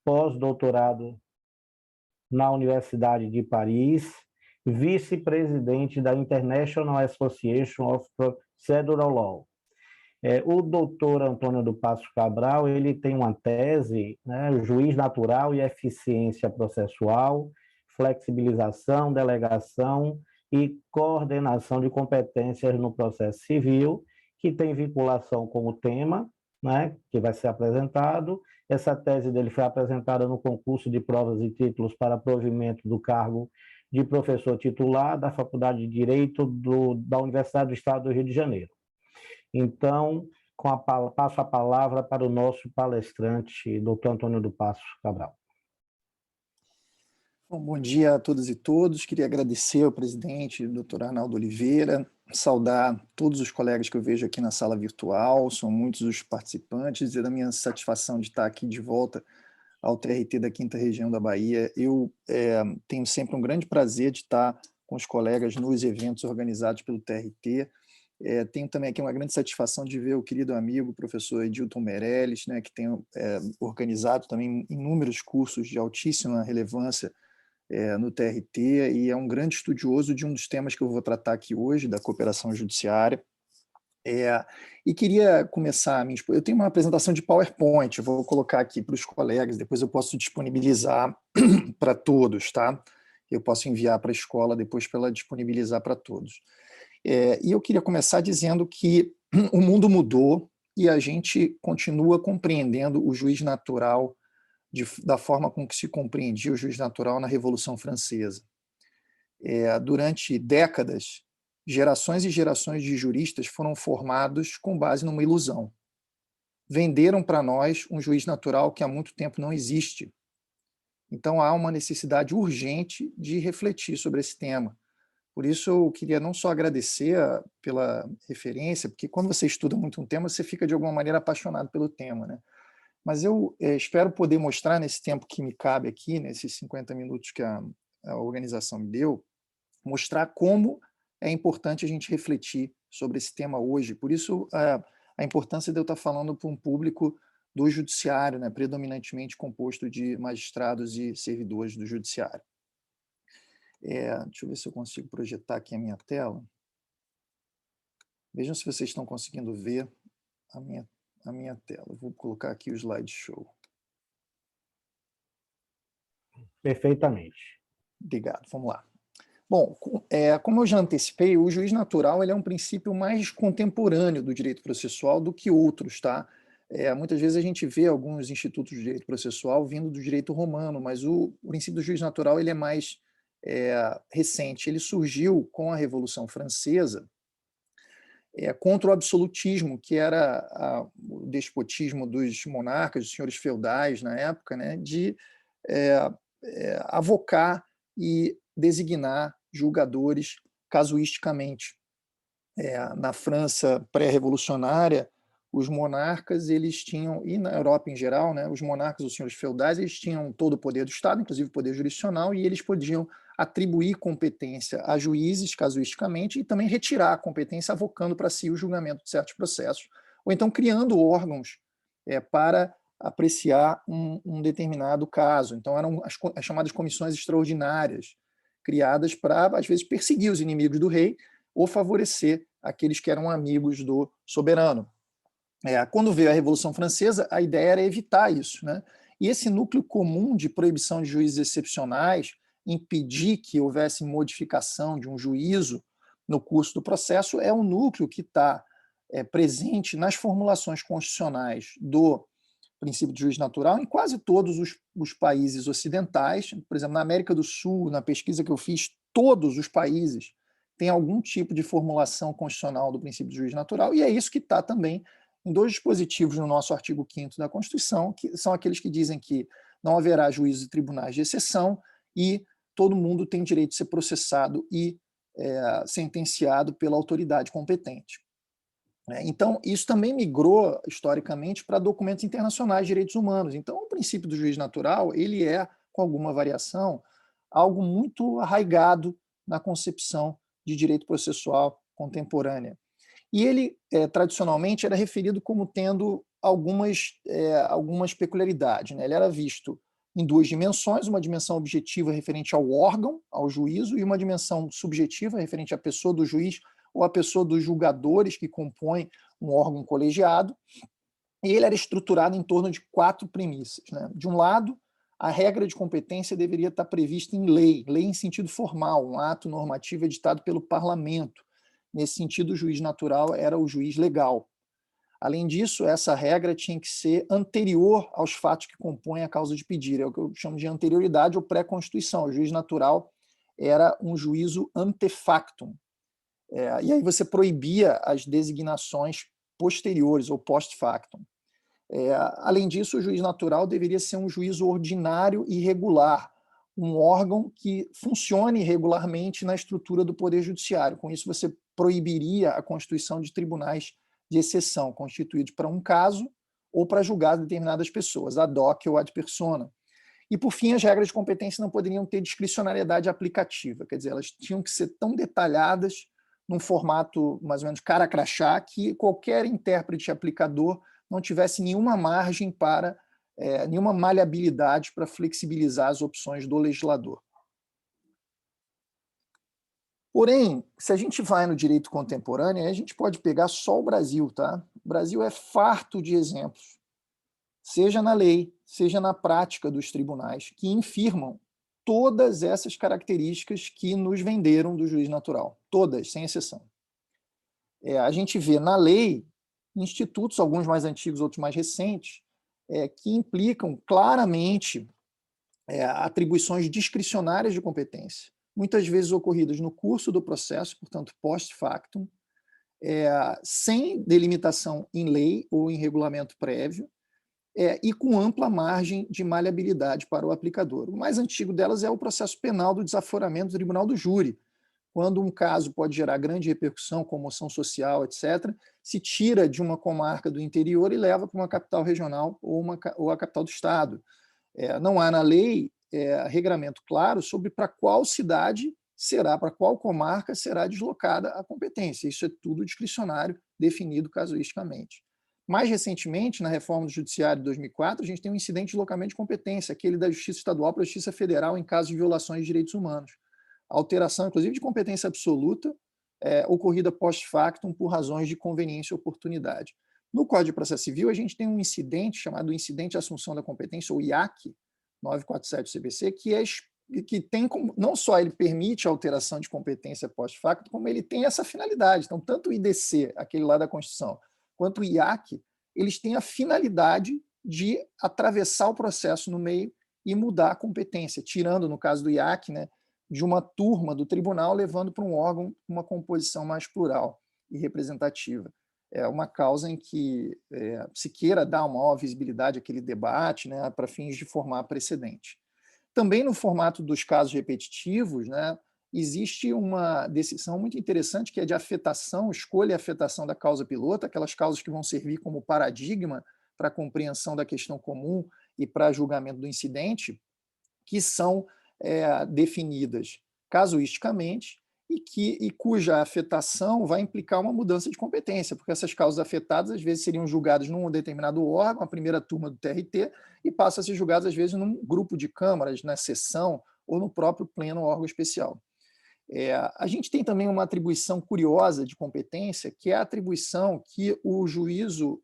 pós-doutorado na Universidade de Paris, vice-presidente da International Association of Procedural Law. O doutor Antônio do Passo Cabral, ele tem uma tese, né, juiz natural e eficiência processual, flexibilização, delegação e coordenação de competências no processo civil, que tem vinculação com o tema, né, que vai ser apresentado. Essa tese dele foi apresentada no concurso de provas e títulos para provimento do cargo de professor titular da Faculdade de Direito da Universidade do Estado do Rio de Janeiro. Então, passo a palavra para o nosso palestrante, doutor Antônio do Passo Cabral. Bom dia a todas e todos. Queria agradecer ao presidente, doutor Arnaldo Oliveira, saudar todos os colegas que eu vejo aqui na sala virtual, são muitos os participantes, dizer da minha satisfação de estar aqui de volta ao TRT da 5ª Região da Bahia. Eu tenho sempre um grande prazer de estar com os colegas nos eventos organizados pelo TRT. Tenho também aqui uma grande satisfação de ver o querido amigo, o professor Edilton Meirelles, né, que tem organizado também inúmeros cursos de altíssima relevância no TRT, e é um grande estudioso de um dos temas que eu vou tratar aqui hoje, da cooperação judiciária. E queria começar eu tenho uma apresentação de PowerPoint, eu vou colocar aqui para os colegas, depois eu posso disponibilizar para todos, tá? Eu posso enviar para a escola depois para ela disponibilizar para todos. E eu queria começar dizendo que o mundo mudou e a gente continua compreendendo o juiz natural da forma com que se compreendia o juiz natural na Revolução Francesa. Durante décadas, gerações e gerações de juristas foram formados com base numa ilusão. Venderam para nós um juiz natural que há muito tempo não existe. Então há uma necessidade urgente de refletir sobre esse tema. Por isso eu queria não só agradecer pela referência, porque quando você estuda muito um tema, você fica de alguma maneira apaixonado pelo tema, né? Mas eu espero poder mostrar nesse tempo que me cabe aqui, nesses 50 minutos que a organização me deu, mostrar como é importante a gente refletir sobre esse tema hoje. Por isso a importância de eu estar falando para um público do judiciário, né, predominantemente composto de magistrados e servidores do judiciário. Deixa eu ver se eu consigo projetar aqui a minha tela. Vejam se vocês estão conseguindo ver a minha tela. Vou colocar aqui o slideshow. Perfeitamente. Obrigado, vamos lá. Bom, como eu já antecipei, o juiz natural ele é um princípio mais contemporâneo do direito processual do que outros, tá? Muitas vezes a gente vê alguns institutos de direito processual vindo do direito romano, mas o princípio do juiz natural ele é mais recente. Ele surgiu com a Revolução Francesa, contra o absolutismo, que era o despotismo dos monarcas, dos senhores feudais na época, né, de avocar e designar julgadores casuisticamente. Na França pré-revolucionária, os monarcas, eles tinham, e na Europa em geral, né, os monarcas, os senhores feudais, eles tinham todo o poder do Estado, inclusive o poder jurisdicional, e eles podiam atribuir competência a juízes casuisticamente e também retirar a competência avocando para si o julgamento de certos processos, ou então criando órgãos para apreciar um determinado caso. Então eram as chamadas comissões extraordinárias, criadas para, às vezes, perseguir os inimigos do rei ou favorecer aqueles que eram amigos do soberano. Quando veio a Revolução Francesa, a ideia era evitar isso, né? E esse núcleo comum de proibição de juízes excepcionais, impedir que houvesse modificação de um juízo no curso do processo, é um núcleo que está presente nas formulações constitucionais do princípio de juiz natural em quase todos os países ocidentais. Por exemplo, na América do Sul, na pesquisa que eu fiz, todos os países têm algum tipo de formulação constitucional do princípio de juiz natural, e é isso que está também em dois dispositivos no nosso artigo 5º da Constituição, que são aqueles que dizem que não haverá juízes e tribunais de exceção e todo mundo tem direito de ser processado e sentenciado pela autoridade competente. Então, isso também migrou, historicamente, para documentos internacionais de direitos humanos. Então, o princípio do juiz natural, ele é, com alguma variação, algo muito arraigado na concepção de direito processual contemporânea. E ele, tradicionalmente, era referido como tendo algumas peculiaridades, né? Ele era visto em duas dimensões, uma dimensão objetiva referente ao órgão, ao juízo, e uma dimensão subjetiva referente à pessoa do juiz ou à pessoa dos julgadores que compõem um órgão colegiado. E ele era estruturado em torno de 4 premissas, né? De um lado, a regra de competência deveria estar prevista em lei em sentido formal, um ato normativo editado pelo parlamento. Nesse sentido, o juiz natural era o juiz legal. Além disso, essa regra tinha que ser anterior aos fatos que compõem a causa de pedir. É o que eu chamo de anterioridade ou pré-constituição. O juiz natural era um juízo ante factum. E aí você proibia as designações posteriores ou post factum. Além disso, o juiz natural deveria ser um juízo ordinário e regular, um órgão que funcione regularmente na estrutura do Poder Judiciário. Com isso, você proibiria a constituição de tribunais de exceção, constituídos para um caso ou para julgar determinadas pessoas, ad hoc ou ad persona. E, por fim, as regras de competência não poderiam ter discricionariedade aplicativa, quer dizer, elas tinham que ser tão detalhadas, num formato mais ou menos cara crachá, que qualquer intérprete aplicador não tivesse nenhuma margem para, nenhuma maleabilidade para flexibilizar as opções do legislador. Porém, se a gente vai no direito contemporâneo, a gente pode pegar só o Brasil, tá? O Brasil é farto de exemplos, seja na lei, seja na prática dos tribunais, que infirmam todas essas características que nos venderam do juiz natural, todas, sem exceção. A gente vê na lei institutos, alguns mais antigos, outros mais recentes, que implicam claramente atribuições discricionárias de competência, muitas vezes ocorridas no curso do processo, portanto, post-factum, sem delimitação em lei ou em regulamento prévio, e com ampla margem de maleabilidade para o aplicador. O mais antigo delas é o processo penal do desaforamento do tribunal do júri, quando um caso pode gerar grande repercussão, comoção social, etc., se tira de uma comarca do interior e leva para uma capital regional ou a capital do estado. Não há na lei regramento claro sobre para qual cidade será, para qual comarca será deslocada a competência. Isso é tudo discricionário, definido casuisticamente. Mais recentemente, na reforma do Judiciário de 2004, a gente tem um incidente de deslocamento de competência, aquele da Justiça Estadual para a Justiça Federal em caso de violações de direitos humanos. Alteração, inclusive, de competência absoluta, ocorrida post-factum por razões de conveniência e oportunidade. No Código de Processo Civil, a gente tem um incidente chamado Incidente de Assunção da Competência, ou IAC, 947 CBC, que tem como, não só ele permite a alteração de competência post-factum, como ele tem essa finalidade. Então, tanto o IDC, aquele lá da Constituição, quanto o IAC, eles têm a finalidade de atravessar o processo no meio e mudar a competência, tirando, no caso do IAC, né, de uma turma do tribunal, levando para um órgão uma composição mais plural e representativa. É uma causa em que se queira dar uma maior visibilidade àquele debate, né, para fins de formar precedente. Também no formato dos casos repetitivos, né, existe uma decisão muito interessante que é de afetação, escolha e afetação da causa piloto, aquelas causas que vão servir como paradigma para a compreensão da questão comum e para julgamento do incidente, que são definidas casuisticamente e cuja afetação vai implicar uma mudança de competência, porque essas causas afetadas às vezes seriam julgadas num determinado órgão, a primeira turma do TRT, e passam a ser julgadas às vezes num grupo de câmaras, na sessão ou no próprio pleno órgão especial. A gente tem também uma atribuição curiosa de competência, que é a atribuição que o juízo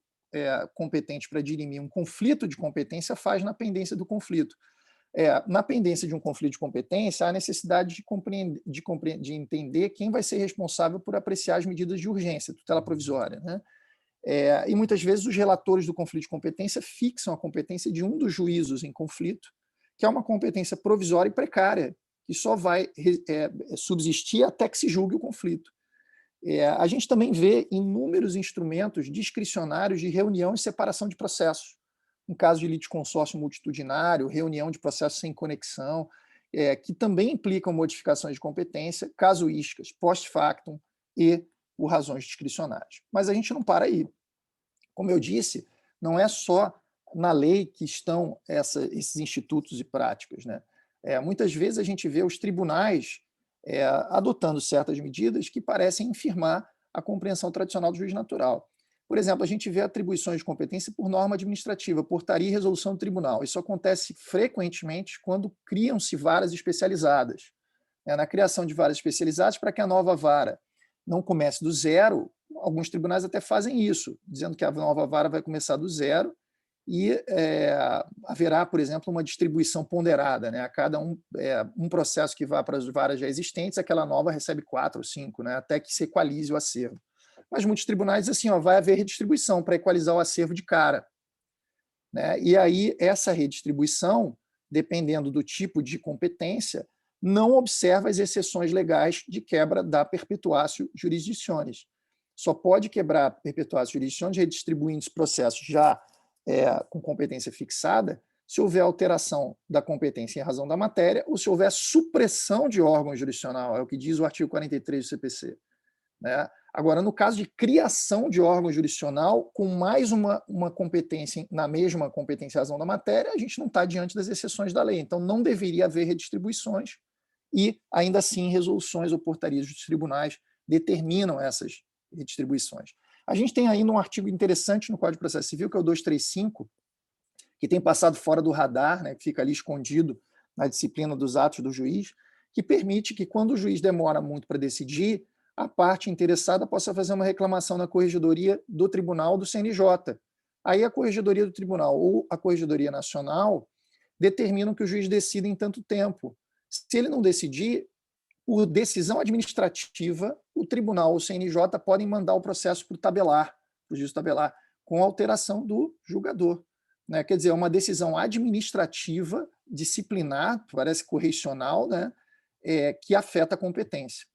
competente para dirimir um conflito de competência faz na pendência do conflito. Na pendência de um conflito de competência, há necessidade de entender quem vai ser responsável por apreciar as medidas de urgência, tutela provisória, né? E muitas vezes os relatores do conflito de competência fixam a competência de um dos juízos em conflito, que é uma competência provisória e precária, que só vai subsistir até que se julgue o conflito. A gente também vê inúmeros instrumentos discricionários de reunião e separação de processos. Em caso de litisconsórcio multitudinário, reunião de processos sem conexão, que também implicam modificações de competência, casuísticas, post-factum e por razões discricionárias. Mas a gente não para aí. Como eu disse, não é só na lei que estão esses institutos e práticas, né? Muitas vezes a gente vê os tribunais adotando certas medidas que parecem infirmar a compreensão tradicional do juiz natural. Por exemplo, a gente vê atribuições de competência por norma administrativa, portaria e resolução do tribunal. Isso acontece frequentemente quando criam-se varas especializadas. Na criação de varas especializadas, para que a nova vara não comece do zero, alguns tribunais até fazem isso, dizendo que a nova vara vai começar do zero e haverá, por exemplo, uma distribuição ponderada. A cada um processo que vá para as varas já existentes, aquela nova recebe 4 ou 5, até que se equalize o acervo. Mas muitos tribunais dizem assim, vai haver redistribuição para equalizar o acervo de cara. E aí, essa redistribuição, dependendo do tipo de competência, não observa as exceções legais de quebra da perpetuatio jurisdictionis. Só pode quebrar perpetuatio jurisdictionis redistribuindo os processos já com competência fixada se houver alteração da competência em razão da matéria ou se houver supressão de órgão jurisdicional, é o que diz o artigo 43 do CPC. Agora, no caso de criação de órgão jurisdicional, com mais uma competência na mesma competência em razão da matéria, a gente não está diante das exceções da lei. Então, não deveria haver redistribuições e, ainda assim, resoluções ou portarias dos tribunais determinam essas redistribuições. A gente tem ainda um artigo interessante no Código de Processo Civil, que é o 235, que tem passado fora do radar, que fica ali escondido na disciplina dos atos do juiz, que permite que, quando o juiz demora muito para decidir, a parte interessada possa fazer uma reclamação na corregedoria do tribunal do CNJ. Aí a corregedoria do tribunal ou a corregedoria nacional determinam que o juiz decida em tanto tempo. Se ele não decidir, por decisão administrativa, o tribunal ou o CNJ podem mandar o processo para o tabelar, para o juiz tabelar, com alteração do julgador. Quer dizer, é uma decisão administrativa, disciplinar, parece correcional, que afeta a competência.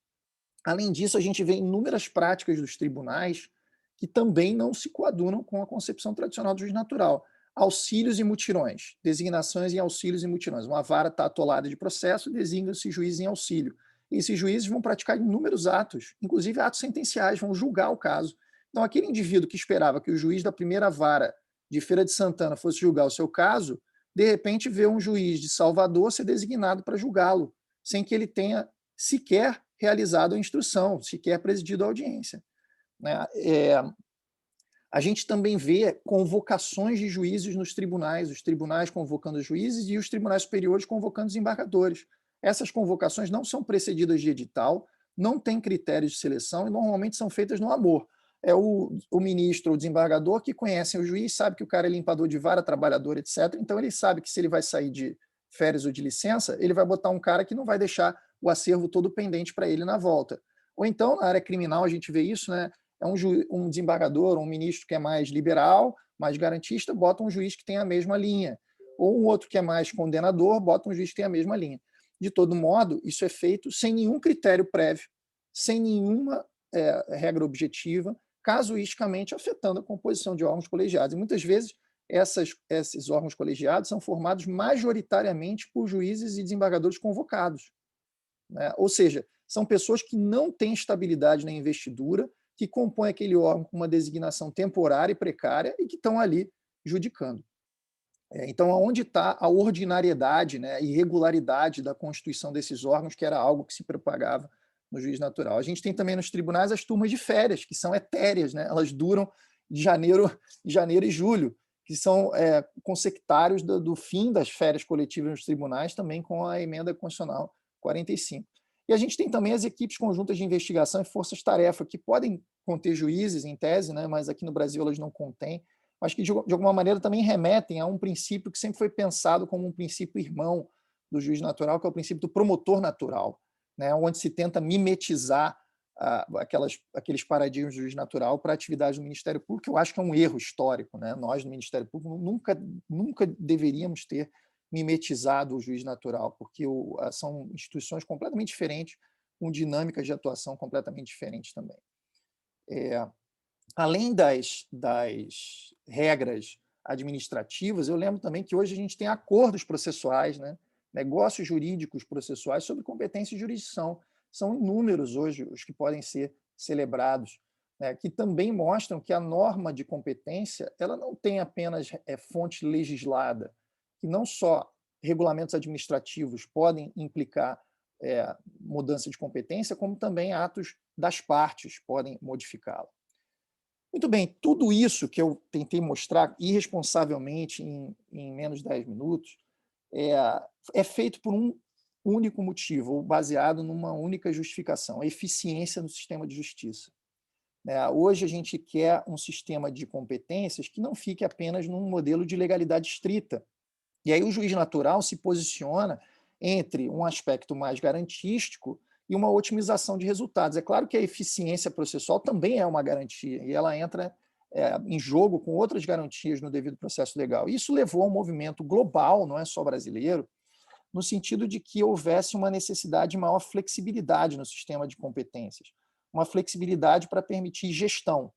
Além disso, a gente vê inúmeras práticas dos tribunais que também não se coadunam com a concepção tradicional do juiz natural. Auxílios e mutirões, designações em auxílios e mutirões. Uma vara está atolada de processo, designa-se juiz em auxílio. E esses juízes vão praticar inúmeros atos, inclusive atos sentenciais, vão julgar o caso. Então, aquele indivíduo que esperava que o juiz da primeira vara de Feira de Santana fosse julgar o seu caso, de repente vê um juiz de Salvador ser designado para julgá-lo, sem que ele tenha sequer realizado a instrução, sequer presidido a audiência. A gente também vê convocações de juízes nos tribunais, os tribunais convocando os juízes e os tribunais superiores convocando os embargadores. Essas convocações não são precedidas de edital, não têm critérios de seleção e normalmente são feitas no amor. É o ministro ou o desembargador que conhecem o juiz, sabe que o cara é limpador de vara, trabalhador, etc. Então ele sabe que se ele vai sair de férias ou de licença, ele vai botar um cara que não vai deixar o acervo todo pendente para ele na volta. Ou então, na área criminal, a gente vê isso, é um desembargador, um ministro que é mais liberal, mais garantista, bota um juiz que tem a mesma linha. Ou um outro que é mais condenador, bota um juiz que tem a mesma linha. De todo modo, isso é feito sem nenhum critério prévio, sem nenhuma regra objetiva, casuisticamente afetando a composição de órgãos colegiados. E muitas vezes esses órgãos colegiados são formados majoritariamente por juízes e desembargadores convocados. Ou seja, são pessoas que não têm estabilidade na investidura, que compõem aquele órgão com uma designação temporária e precária e que estão ali judicando. Então, onde está a ordinariedade, a irregularidade da constituição desses órgãos, que era algo que se propagava no juiz natural? A gente tem também nos tribunais as turmas de férias, que são etéreas, elas duram de janeiro e julho, que são consectários do fim das férias coletivas nos tribunais, também com a emenda constitucional 45. E a gente tem também as equipes conjuntas de investigação e forças-tarefa, que podem conter juízes, em tese, mas aqui no Brasil elas não contêm, mas que, de alguma maneira, também remetem a um princípio que sempre foi pensado como um princípio irmão do juiz natural, que é o princípio do promotor natural, onde se tenta mimetizar aqueles paradigmas do juiz natural para a atividade do Ministério Público, que eu acho que é um erro histórico. Nós, no Ministério Público, nunca deveríamos ter mimetizado o juiz natural, porque são instituições completamente diferentes, com dinâmicas de atuação completamente diferentes também. Além das regras administrativas, eu lembro também que hoje a gente tem acordos processuais, negócios jurídicos processuais sobre competência e jurisdição. São inúmeros hoje os que podem ser celebrados, que também mostram que a norma de competência ela não tem apenas fonte legislada, que não só regulamentos administrativos podem implicar mudança de competência, como também atos das partes podem modificá-la. Muito bem, tudo isso que eu tentei mostrar irresponsavelmente em menos de 10 minutos é feito por um único motivo, ou baseado numa única justificação, a eficiência no sistema de justiça. Hoje a gente quer um sistema de competências que não fique apenas num modelo de legalidade estrita. E aí o juiz natural se posiciona entre um aspecto mais garantístico e uma otimização de resultados. É claro que a eficiência processual também é uma garantia, e ela entra em jogo com outras garantias no devido processo legal. Isso levou a um movimento global, não é só brasileiro, no sentido de que houvesse uma necessidade de maior flexibilidade no sistema de competências, uma flexibilidade para permitir gestão.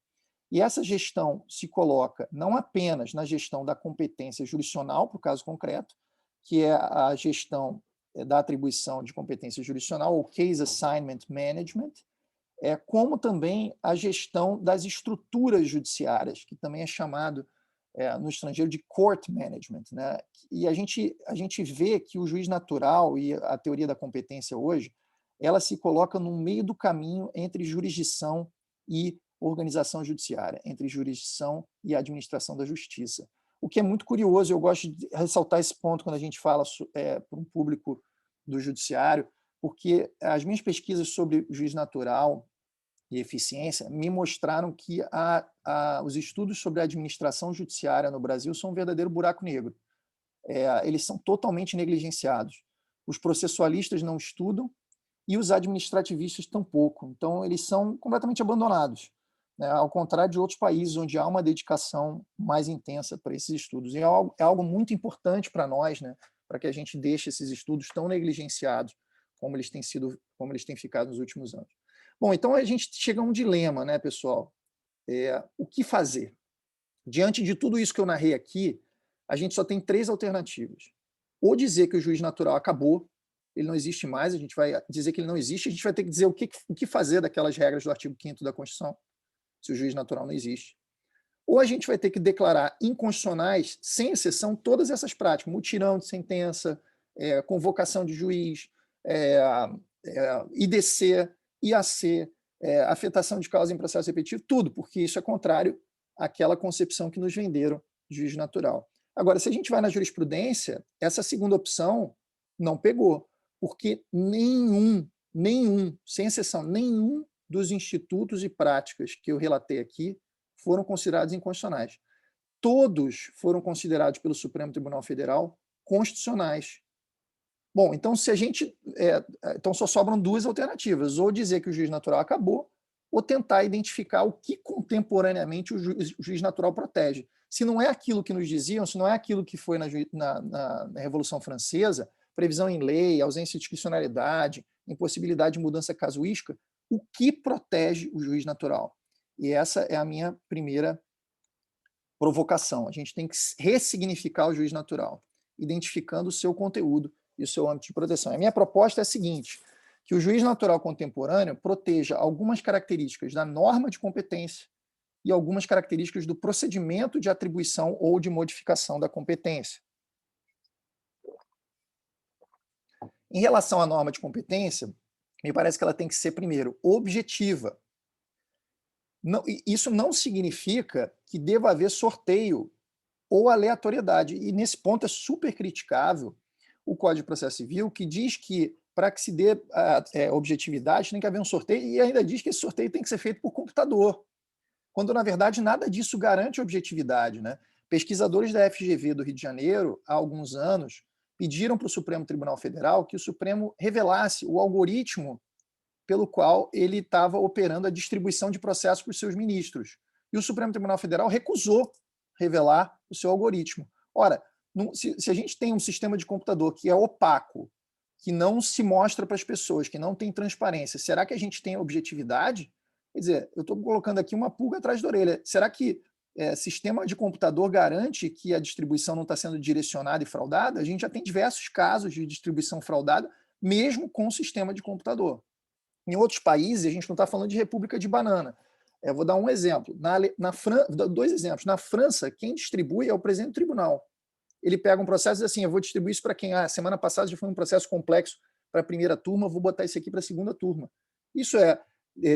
E essa gestão se coloca não apenas na gestão da competência jurisdicional, para o caso concreto, que é a gestão da atribuição de competência jurisdicional, ou Case Assignment Management, como também a gestão das estruturas judiciárias, que também é chamado no estrangeiro de Court Management. Né? E a gente vê que o juiz natural e a teoria da competência hoje, ela se coloca no meio do caminho entre jurisdição e organização judiciária, entre jurisdição e administração da justiça. O que é muito curioso, eu gosto de ressaltar esse ponto quando a gente fala para um público do judiciário, porque as minhas pesquisas sobre juiz natural e eficiência me mostraram que os estudos sobre a administração judiciária no Brasil são um verdadeiro buraco negro. Eles são totalmente negligenciados. Os processualistas não estudam e os administrativistas tampouco. Então, eles são completamente abandonados, né? Ao contrário de outros países onde há uma dedicação mais intensa para esses estudos. E é algo muito importante para nós, né? Para que a gente deixe esses estudos tão negligenciados como eles têm ficado nos últimos anos. Bom, então a gente chega a um dilema, né, pessoal? O que fazer? Diante de tudo isso que eu narrei aqui, a gente só tem 3 alternativas. Ou dizer que o juiz natural acabou, ele não existe mais, a gente vai dizer que ele não existe, a gente vai ter que dizer o que fazer daquelas regras do artigo 5º da Constituição, se o juiz natural não existe. Ou a gente vai ter que declarar inconstitucionais, sem exceção, todas essas práticas, mutirão de sentença, convocação de juiz, IDC, IAC, afetação de causa em processo repetitivo, tudo, porque isso é contrário àquela concepção que nos venderam de juiz natural. Agora, se a gente vai na jurisprudência, essa segunda opção não pegou, porque nenhum, sem exceção, nenhum dos institutos e práticas que eu relatei aqui foram considerados inconstitucionais. Todos foram considerados pelo Supremo Tribunal Federal constitucionais. Bom, então se a gente, então só sobram 2 alternativas, ou dizer que o juiz natural acabou, ou tentar identificar o que contemporaneamente o juiz natural protege. Se não é aquilo que nos diziam, se não é aquilo que foi na Revolução Francesa, previsão em lei, ausência de discricionalidade, impossibilidade de mudança casuística, o que protege o juiz natural? E essa é a minha primeira provocação. A gente tem que ressignificar o juiz natural, identificando o seu conteúdo e o seu âmbito de proteção. A minha proposta é a seguinte, que o juiz natural contemporâneo proteja algumas características da norma de competência e algumas características do procedimento de atribuição ou de modificação da competência. Em relação à norma de competência, me parece que ela tem que ser, primeiro, objetiva. Não, isso não significa que deva haver sorteio ou aleatoriedade. E nesse ponto é super criticável o Código de Processo Civil, que diz que para que se dê objetividade tem que haver um sorteio, e ainda diz que esse sorteio tem que ser feito por computador, quando na verdade nada disso garante objetividade, né? Pesquisadores da FGV do Rio de Janeiro, há alguns anos, pediram para o Supremo Tribunal Federal que o Supremo revelasse o algoritmo pelo qual ele estava operando a distribuição de processos para os seus ministros. E o Supremo Tribunal Federal recusou revelar o seu algoritmo. Ora, se a gente tem um sistema de computador que é opaco, que não se mostra para as pessoas, que não tem transparência, será que a gente tem objetividade? Quer dizer, eu estou colocando aqui uma pulga atrás da orelha. Será que sistema de computador garante que a distribuição não está sendo direcionada e fraudada? A gente já tem diversos casos de distribuição fraudada, mesmo com o sistema de computador. Em outros países, a gente não está falando de república de banana. Eu vou dar um exemplo. Dois exemplos. Na França, quem distribui é o presidente do tribunal. Ele pega um processo e diz assim, eu vou distribuir isso para quem? Semana passada já foi um processo complexo para a primeira turma, vou botar isso aqui para a segunda turma. Isso é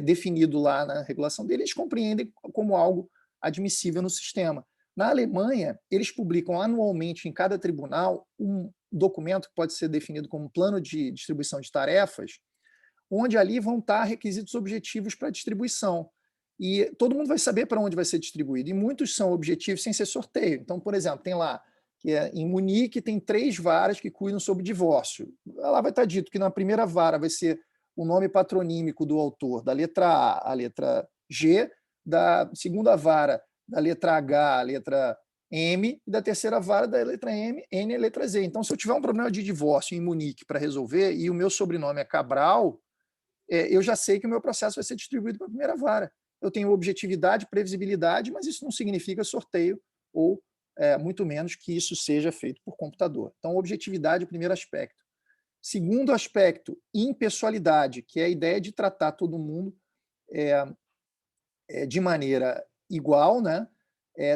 definido lá na regulação dele, eles compreendem como algo admissível no sistema. Na Alemanha, eles publicam anualmente em cada tribunal um documento que pode ser definido como um plano de distribuição de tarefas, onde ali vão estar requisitos objetivos para distribuição. E todo mundo vai saber para onde vai ser distribuído. E muitos são objetivos sem ser sorteio. Então, por exemplo, tem lá, que em Munique tem 3 varas que cuidam sobre divórcio. Lá vai estar dito que na primeira vara vai ser o nome patronímico do autor, da letra A à letra G, da segunda vara, da letra H à letra M, e da terceira vara, da letra M, N à letra Z. Então, se eu tiver um problema de divórcio em Munique para resolver e o meu sobrenome é Cabral, eu já sei que o meu processo vai ser distribuído para a primeira vara. Eu tenho objetividade, previsibilidade, mas isso não significa sorteio ou, muito menos, que isso seja feito por computador. Então, objetividade é o primeiro aspecto. Segundo aspecto, impessoalidade, que é a ideia de tratar todo mundo de maneira igual, né?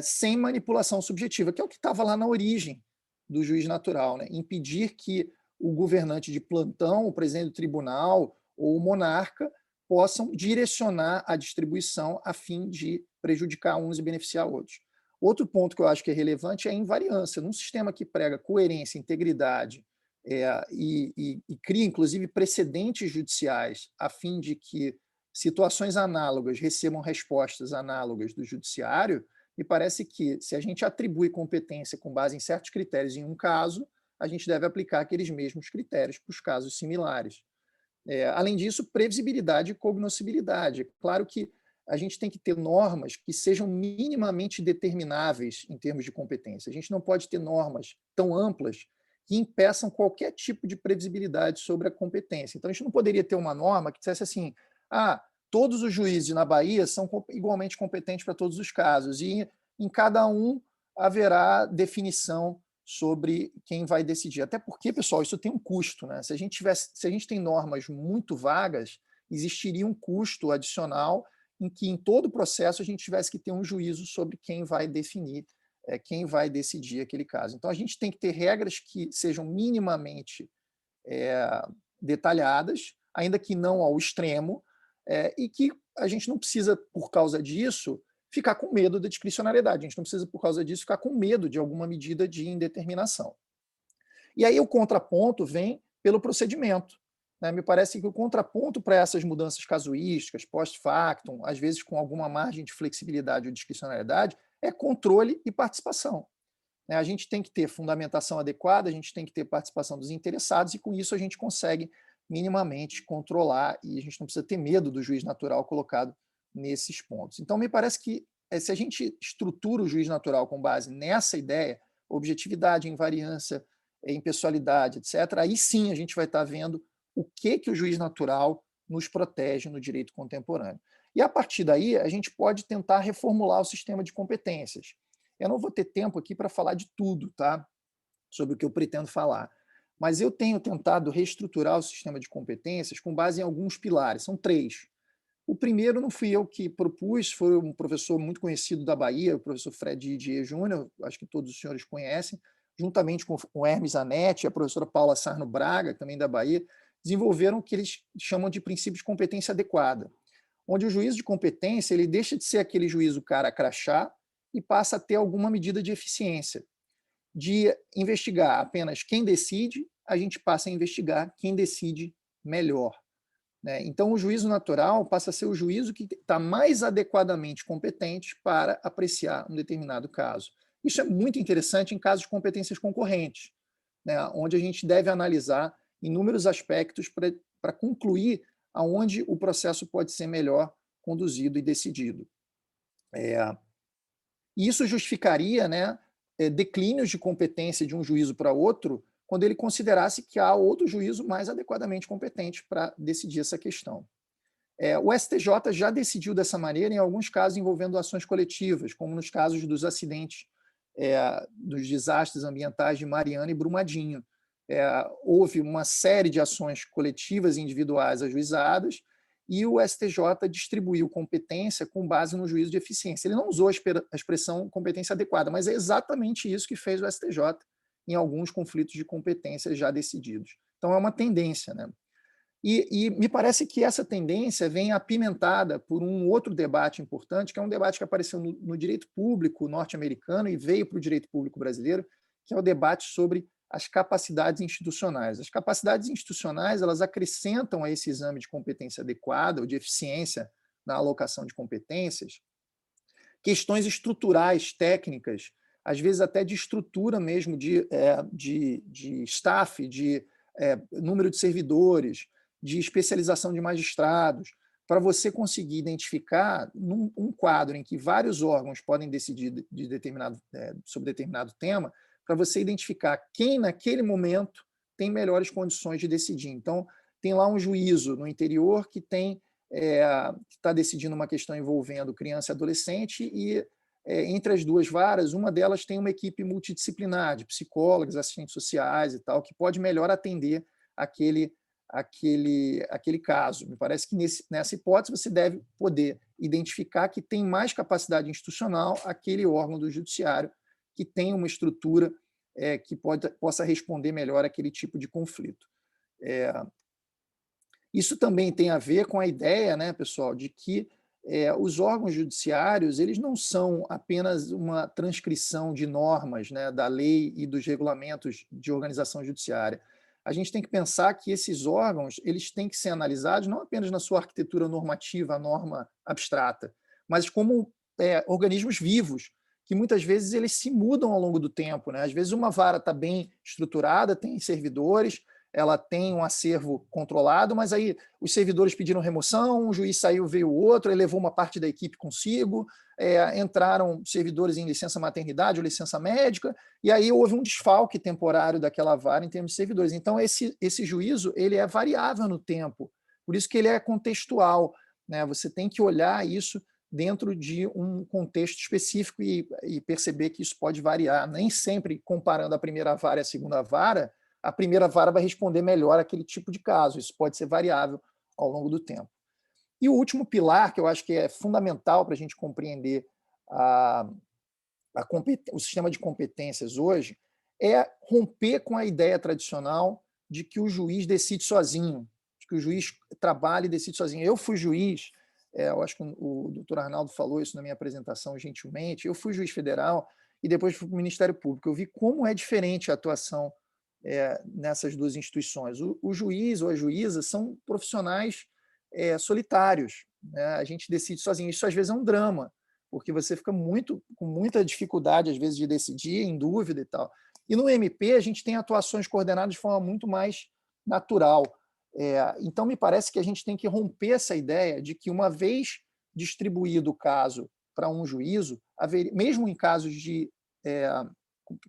Sem manipulação subjetiva, que é o que estava lá na origem do juiz natural, né? Impedir que o governante de plantão, o presidente do tribunal ou o monarca possam direcionar a distribuição a fim de prejudicar uns e beneficiar outros. Outro ponto que eu acho que é relevante é a invariância. Num sistema que prega coerência, integridade e cria, inclusive, precedentes judiciais a fim de que situações análogas recebam respostas análogas do judiciário, me parece que, se a gente atribui competência com base em certos critérios em um caso, a gente deve aplicar aqueles mesmos critérios para os casos similares. Além disso, previsibilidade e cognoscibilidade. É claro que a gente tem que ter normas que sejam minimamente determináveis em termos de competência. A gente não pode ter normas tão amplas que impeçam qualquer tipo de previsibilidade sobre a competência. Então, a gente não poderia ter uma norma que dissesse assim: todos os juízes na Bahia são igualmente competentes para todos os casos, e em cada um haverá definição sobre quem vai decidir. Até porque, pessoal, isso tem um custo, né? Se a gente tem normas muito vagas, existiria um custo adicional em que, em todo o processo, a gente tivesse que ter um juízo sobre quem vai definir, quem vai decidir aquele caso. Então, a gente tem que ter regras que sejam minimamente detalhadas, ainda que não ao extremo, e que a gente não precisa, por causa disso, ficar com medo da discricionariedade. A gente não precisa, por causa disso, ficar com medo de alguma medida de indeterminação. E aí o contraponto vem pelo procedimento. Né? Me parece que o contraponto para essas mudanças casuísticas, post-factum, às vezes com alguma margem de flexibilidade ou discricionariedade, é controle e participação. A gente tem que ter fundamentação adequada, a gente tem que ter participação dos interessados, e com isso a gente consegue minimamente controlar, e a gente não precisa ter medo do juiz natural colocado nesses pontos. Então, me parece que se a gente estrutura o juiz natural com base nessa ideia, objetividade, invariância, impessoalidade, etc., aí sim a gente vai estar vendo o que o juiz natural nos protege no direito contemporâneo. E, a partir daí, a gente pode tentar reformular o sistema de competências. Eu não vou ter tempo aqui para falar de tudo, tá? Sobre o que eu pretendo falar. Mas eu tenho tentado reestruturar o sistema de competências com base em alguns pilares. São 3. O primeiro não fui eu que propus, foi um professor muito conhecido da Bahia, o professor Fred Didier Júnior, acho que todos os senhores conhecem, juntamente com o Hermes Anetti e a professora Paula Sarno Braga, também da Bahia, desenvolveram o que eles chamam de princípio de competência adequada, onde o juízo de competência ele deixa de ser aquele juízo cara crachá e passa a ter alguma medida de eficiência. De investigar apenas quem decide, a gente passa a investigar quem decide melhor. Então, o juízo natural passa a ser o juízo que está mais adequadamente competente para apreciar um determinado caso. Isso é muito interessante em casos de competências concorrentes, onde a gente deve analisar inúmeros aspectos para concluir aonde o processo pode ser melhor conduzido e decidido. Isso justificaria declínios de competência de um juízo para outro, quando ele considerasse que há outro juízo mais adequadamente competente para decidir essa questão. O STJ já decidiu dessa maneira em alguns casos envolvendo ações coletivas, como nos casos dos acidentes, dos desastres ambientais de Mariana e Brumadinho. Houve uma série de ações coletivas e individuais ajuizadas, e o STJ distribuiu competência com base no juízo de eficiência. Ele não usou a expressão competência adequada, mas é exatamente isso que fez o STJ em alguns conflitos de competência já decididos. Então, é uma tendência. E me parece que essa tendência vem apimentada por um outro debate importante, que é um debate que apareceu no direito público norte-americano e veio para o direito público brasileiro, que é o debate sobre as capacidades institucionais. As capacidades institucionais, elas acrescentam a esse exame de competência adequada ou de eficiência na alocação de competências questões estruturais, técnicas, às vezes até de estrutura mesmo, de staff, de número de servidores, de especialização de magistrados, para você conseguir identificar um quadro em que vários órgãos podem decidir sobre determinado tema, para você identificar quem, naquele momento, tem melhores condições de decidir. Então, tem lá um juízo no interior que está decidindo uma questão envolvendo criança e adolescente e, entre as duas varas, uma delas tem uma equipe multidisciplinar, de psicólogos, assistentes sociais e tal, que pode melhor atender aquele caso. Me parece que nessa hipótese você deve poder identificar que tem mais capacidade institucional aquele órgão do judiciário que tem uma estrutura que possa responder melhor àquele tipo de conflito. Isso também tem a ver com a ideia, né, pessoal, de que os órgãos judiciários eles não são apenas uma transcrição de normas, né, da lei e dos regulamentos de organização judiciária. A gente tem que pensar que esses órgãos eles têm que ser analisados não apenas na sua arquitetura normativa, a norma abstrata, mas como organismos vivos, que muitas vezes eles se mudam ao longo do tempo, né? Às vezes uma vara está bem estruturada, tem servidores, ela tem um acervo controlado, mas aí os servidores pediram remoção, o juiz saiu, veio outro, ele levou uma parte da equipe consigo, entraram servidores em licença maternidade ou licença médica, e aí houve um desfalque temporário daquela vara em termos de servidores. Então, esse juízo ele é variável no tempo, por isso que ele é contextual, né? Você tem que olhar isso dentro de um contexto específico e perceber que isso pode variar. Nem sempre, comparando a primeira vara e a segunda vara, a primeira vara vai responder melhor àquele tipo de caso. Isso pode ser variável ao longo do tempo. E o último pilar, que eu acho que é fundamental para a gente compreender o sistema de competências hoje, é romper com a ideia tradicional de que o juiz decide sozinho, de que o juiz trabalha e decide sozinho. Eu fui juiz, eu acho que o doutor Arnaldo falou isso na minha apresentação gentilmente, eu fui juiz federal e depois fui para o Ministério Público. Eu vi como é diferente a atuação nessas duas instituições. O juiz ou a juíza são profissionais solitários, né? A gente decide sozinho. Isso às vezes é um drama, porque você fica com muita dificuldade às vezes de decidir, em dúvida e tal. E no MP a gente tem atuações coordenadas de forma muito mais natural. Então me parece que a gente tem que romper essa ideia de que uma vez distribuído o caso para um juízo, mesmo em casos de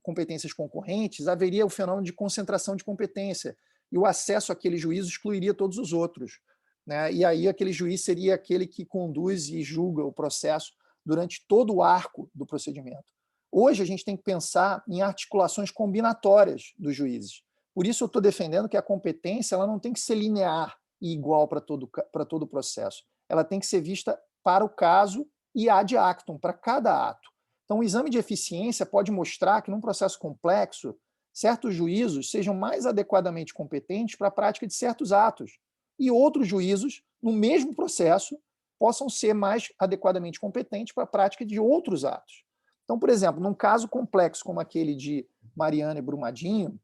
competências concorrentes, haveria o fenômeno de concentração de competência e o acesso àquele juízo excluiria todos os outros, né? E aí aquele juiz seria aquele que conduz e julga o processo durante todo o arco do procedimento. Hoje a gente tem que pensar em articulações combinatórias dos juízes. Por isso eu estou defendendo que a competência ela não tem que ser linear e igual para todo o processo. Ela tem que ser vista para o caso e ad actum, para cada ato. Então, o exame de eficiência pode mostrar que, num processo complexo, certos juízos sejam mais adequadamente competentes para a prática de certos atos, e outros juízos, no mesmo processo, possam ser mais adequadamente competentes para a prática de outros atos. Então, por exemplo, num caso complexo como aquele de Mariana e Brumadinho,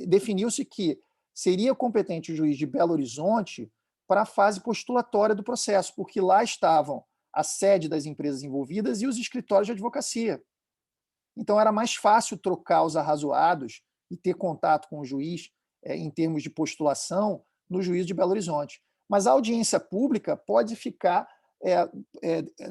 definiu-se que seria competente o juiz de Belo Horizonte para a fase postulatória do processo, porque lá estavam a sede das empresas envolvidas e os escritórios de advocacia. Então, era mais fácil trocar os arrazoados e ter contato com o juiz em termos de postulação no juízo de Belo Horizonte. Mas a audiência pública pode ficar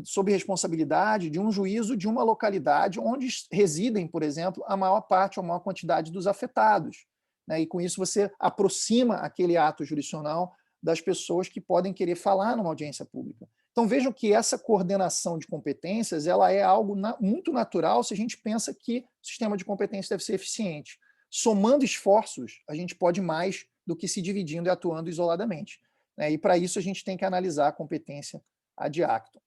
sob responsabilidade de um juízo de uma localidade onde residem, por exemplo, a maior parte ou a maior quantidade dos afetados, né? E com isso você aproxima aquele ato jurisdicional das pessoas que podem querer falar numa audiência pública. Então vejam que essa coordenação de competências ela é algo muito natural se a gente pensa que o sistema de competência deve ser eficiente. Somando esforços, a gente pode mais do que se dividindo e atuando isoladamente, né? E para isso a gente tem que analisar a competência ad actum.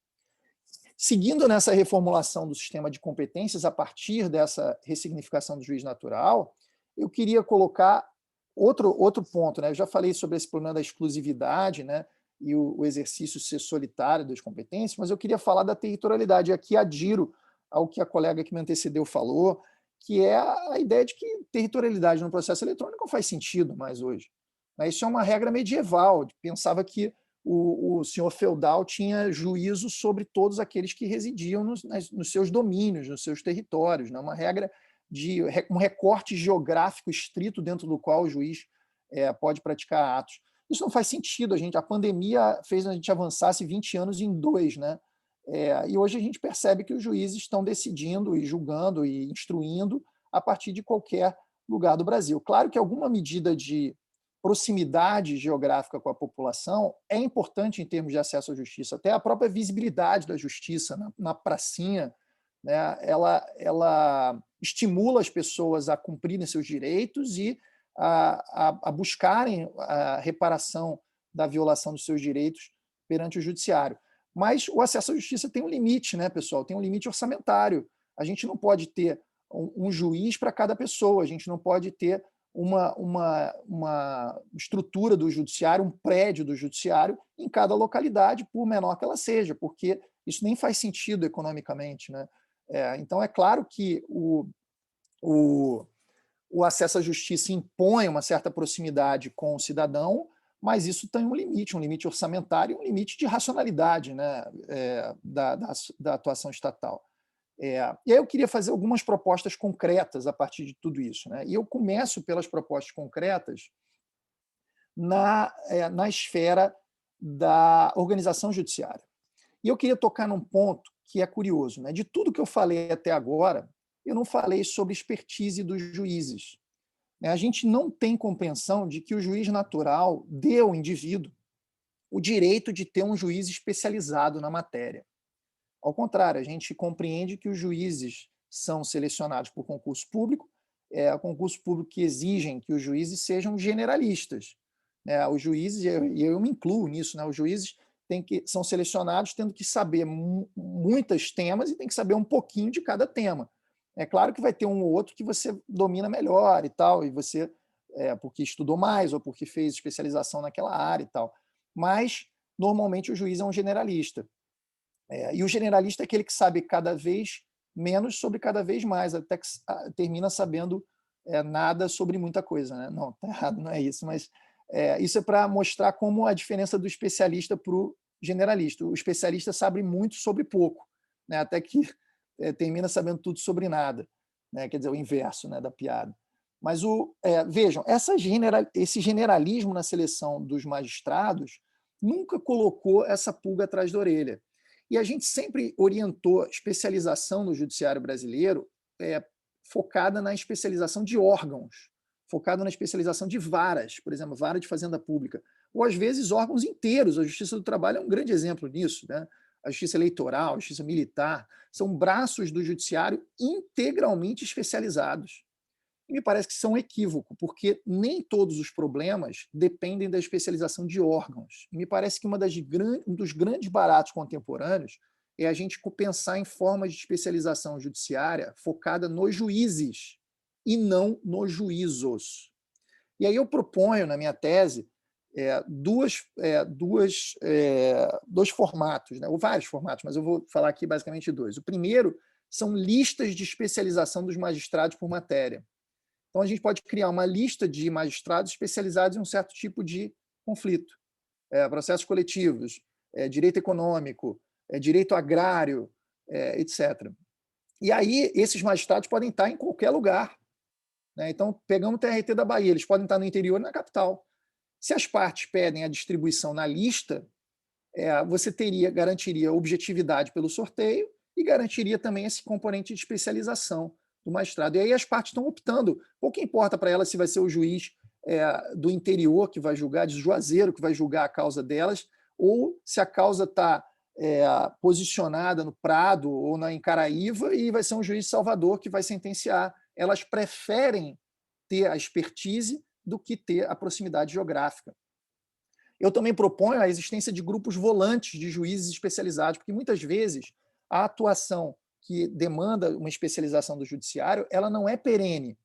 Seguindo nessa reformulação do sistema de competências a partir dessa ressignificação do juiz natural, eu queria colocar outro ponto, né? Eu já falei sobre esse problema da exclusividade, né? E o exercício ser solitário das competências, mas eu queria falar da territorialidade. Aqui adiro ao que a colega que me antecedeu falou, que é a ideia de que territorialidade no processo eletrônico não faz sentido mais hoje. Isso é uma regra medieval. Pensava que o senhor feudal tinha juízo sobre todos aqueles que residiam nos seus domínios, nos seus territórios. Uma regra de um recorte geográfico estrito dentro do qual o juiz pode praticar atos. Isso não faz sentido. A pandemia fez a gente avançasse 20 anos em 2, né? E hoje a gente percebe que os juízes estão decidindo e julgando e instruindo a partir de qualquer lugar do Brasil. Claro que alguma medida de proximidade geográfica com a população é importante em termos de acesso à justiça. Até a própria visibilidade da justiça na pracinha, né, ela estimula as pessoas a cumprirem seus direitos e a buscarem a reparação da violação dos seus direitos perante o judiciário. Mas o acesso à justiça tem um limite, né, pessoal? Tem um limite orçamentário. A gente não pode ter um juiz para cada pessoa, a gente não pode ter uma estrutura do judiciário, um prédio do judiciário em cada localidade, por menor que ela seja, porque isso nem faz sentido economicamente, né? Então, é claro que o acesso à justiça impõe uma certa proximidade com o cidadão, mas isso tem um limite orçamentário e um limite de racionalidade, né, da atuação estatal. E aí eu queria fazer algumas propostas concretas a partir de tudo isso, né? E eu começo pelas propostas concretas na esfera da organização judiciária. E eu queria tocar num ponto que é curioso, né? De tudo que eu falei até agora, eu não falei sobre expertise dos juízes. A gente não tem compreensão de que o juiz natural deu ao indivíduo o direito de ter um juiz especializado na matéria. Ao contrário, a gente compreende que os juízes são selecionados por concurso público, concurso público que exigem que os juízes sejam generalistas. Os juízes, e eu me incluo nisso, né? Os juízes são selecionados tendo que saber muitos temas e tem que saber um pouquinho de cada tema. É claro que vai ter um ou outro que você domina melhor e tal, e você porque estudou mais ou porque fez especialização naquela área e tal. Mas, normalmente, o juiz é um generalista. E o generalista é aquele que sabe cada vez menos sobre cada vez mais, até que termina sabendo nada sobre muita coisa, né? Não, tá errado, não é isso, mas isso é para mostrar como a diferença do especialista para o generalista. O especialista sabe muito sobre pouco, né? Até que termina sabendo tudo sobre nada, né? Quer dizer, o inverso, né, da piada. Mas vejam, esse generalismo na seleção dos magistrados nunca colocou essa pulga atrás da orelha. E a gente sempre orientou a especialização no judiciário brasileiro focada na especialização de órgãos, focada na especialização de varas, por exemplo, vara de fazenda pública, ou às vezes órgãos inteiros. A Justiça do Trabalho é um grande exemplo disso, né? A Justiça Eleitoral, a Justiça Militar, são braços do judiciário integralmente especializados. E me parece que isso é um equívoco, porque nem todos os problemas dependem da especialização de órgãos. E me parece que um dos grandes baratos contemporâneos é a gente pensar em formas de especialização judiciária focada nos juízes e não nos juízos. E aí eu proponho, na minha tese, dois formatos, né? Ou vários formatos, mas eu vou falar aqui basicamente dois. O primeiro são listas de especialização dos magistrados por matéria. Então, a gente pode criar uma lista de magistrados especializados em um certo tipo de conflito. Processos coletivos, direito econômico, direito agrário, etc. E aí, esses magistrados podem estar em qualquer lugar, né? Então, pegamos o TRT da Bahia, eles podem estar no interior e na capital. Se as partes pedem a distribuição na lista, você garantiria objetividade pelo sorteio e garantiria também esse componente de especialização do magistrado. E aí as partes estão optando. Pouco importa para elas se vai ser o juiz do interior que vai julgar, de Juazeiro que vai julgar a causa delas, ou se a causa está posicionada no Prado ou em Caraíva e vai ser um juiz de Salvador que vai sentenciar. Elas preferem ter a expertise do que ter a proximidade geográfica. Eu também proponho a existência de grupos volantes de juízes especializados, porque muitas vezes a atuação que demanda uma especialização do judiciário, ela não é perene.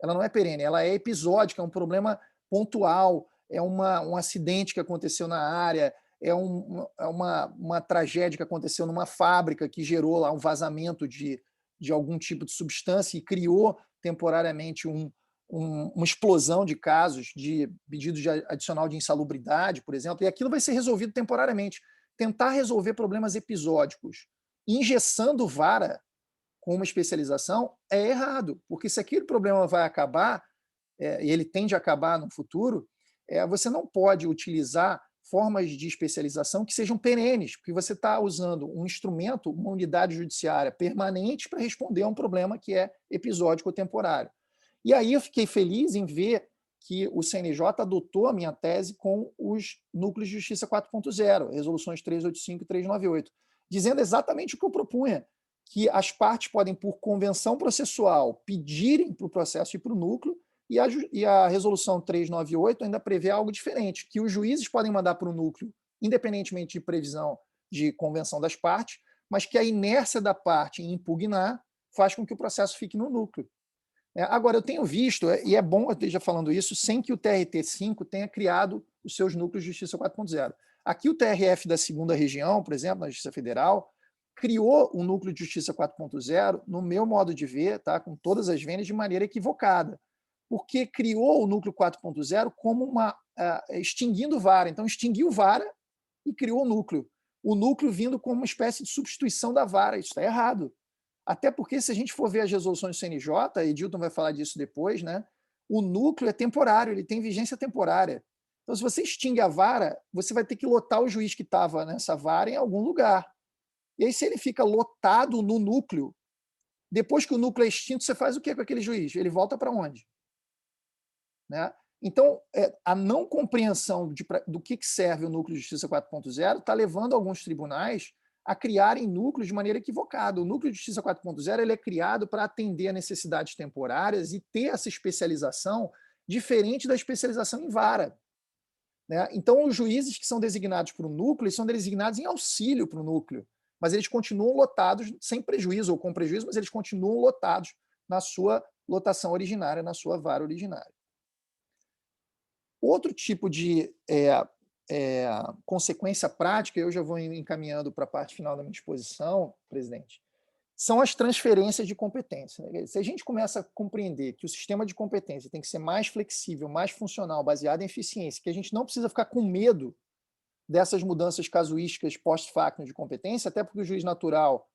ela não é perene, ela é episódica, é um problema pontual, é um acidente que aconteceu na área, é uma tragédia que aconteceu numa fábrica que gerou lá um vazamento de algum tipo de substância e criou temporariamente uma explosão de casos de pedido adicional de insalubridade, por exemplo, e aquilo vai ser resolvido temporariamente. Tentar resolver problemas episódicos engessando vara com uma especialização é errado, porque se aquele problema vai acabar, e ele tende a acabar no futuro, você não pode utilizar formas de especialização que sejam perenes, porque você está usando um instrumento, uma unidade judiciária permanente para responder a um problema que é episódico ou temporário. E aí eu fiquei feliz em ver que o CNJ adotou a minha tese com os núcleos de justiça 4.0, resoluções 385 e 398, dizendo exatamente o que eu propunha, que as partes podem, por convenção processual, pedirem para o processo ir para o núcleo, e a resolução 398 ainda prevê algo diferente, que os juízes podem mandar para o núcleo, independentemente de previsão de convenção das partes, mas que a inércia da parte em impugnar faz com que o processo fique no núcleo. Agora, eu tenho visto, e é bom eu esteja falando isso, sem que o TRT5 tenha criado os seus núcleos de justiça 4.0. Aqui o TRF da 2ª região, por exemplo, na Justiça Federal, criou um núcleo de justiça 4.0, no meu modo de ver, tá, com todas as vênias, de maneira equivocada, porque criou o núcleo 4.0 como extinguindo vara. Então, extinguiu vara e criou o núcleo vindo como uma espécie de substituição da vara. Isso está errado. Até porque, se a gente for ver as resoluções do CNJ, a Edilton vai falar disso depois, né? O núcleo é temporário, ele tem vigência temporária. Então, se você extingue a vara, você vai ter que lotar o juiz que estava nessa vara em algum lugar. E aí, se ele fica lotado no núcleo, depois que o núcleo é extinto, você faz o que com aquele juiz? Ele volta para onde? Né? Então, a não compreensão do que serve o núcleo de justiça 4.0 está levando alguns tribunais a criarem núcleos de maneira equivocada. O núcleo de justiça 4.0 ele é criado para atender a necessidades temporárias e ter essa especialização diferente da especialização em vara. Né? Então, os juízes que são designados para o núcleo são designados em auxílio para o núcleo, mas eles continuam lotados, sem prejuízo ou com prejuízo, mas eles continuam lotados na sua lotação originária, na sua vara originária. Outro tipo de consequência prática, eu já vou encaminhando para a parte final da minha exposição, presidente, são as transferências de competência. Se a gente começa a compreender que o sistema de competência tem que ser mais flexível, mais funcional, baseado em eficiência, que a gente não precisa ficar com medo dessas mudanças casuísticas post-factum de competência, até porque o juiz natural